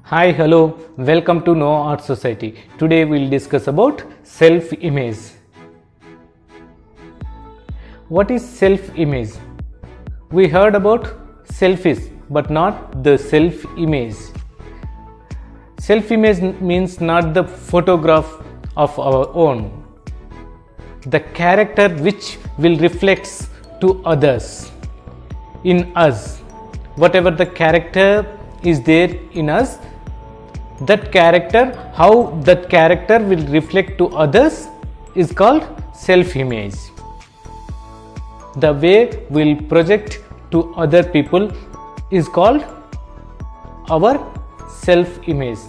Hi, hello, welcome to No Art Society. Today we'll discuss about self-image. What is self-image? We heard about selfies, but not the self-image. Self-image means not the photograph of our own, the character which will reflect to others in us. Whatever the character is there in us, that character, how that character will reflect to others is called self-image. The way we'll project to other people is called our self-image.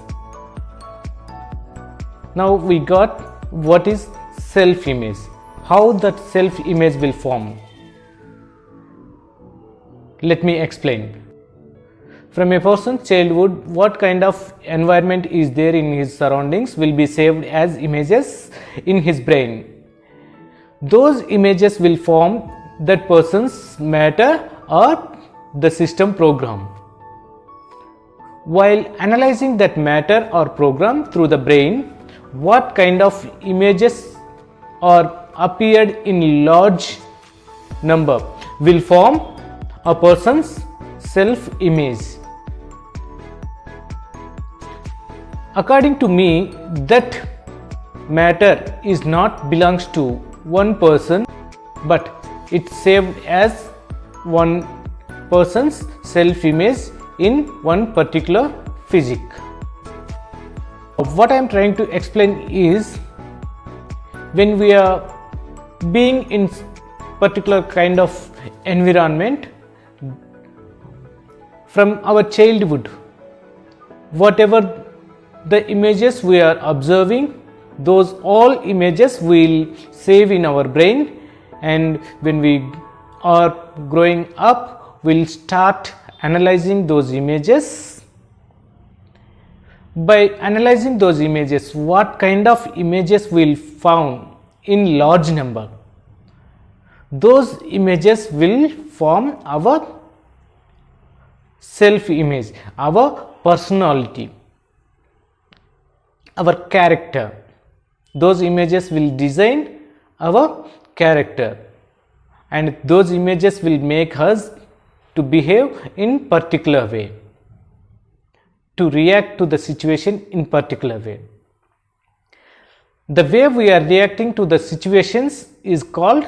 Now we got what is self-image, how that self-image will form. Let me explain. From a person's childhood, what kind of environment is there in his surroundings will be saved as images in his brain. Those images will form that person's matter or the system program. While analyzing that matter or program through the brain, what kind of images are appeared in large number will form a person's self-image. According to me, that matter is not belongs to one person, but it's saved as one person's self-image in one particular physic. What I am trying to explain is, when we are being in particular kind of environment, from our childhood, whatever the images we are observing, those all images will save in our brain, and when we are growing up, we'll start analyzing those images. By analyzing those images, what kind of images will found in large number, those images will form our self-image, our personality, our character. Those images will design our character, and those images will make us to behave in particular way, to react to the situation in particular way. The way we are reacting to the situations is called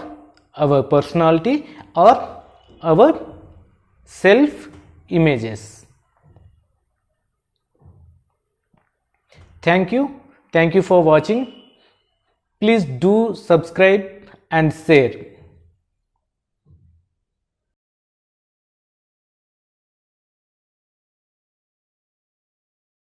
our personality or our self-images. Thank you for watching. Please do subscribe and share.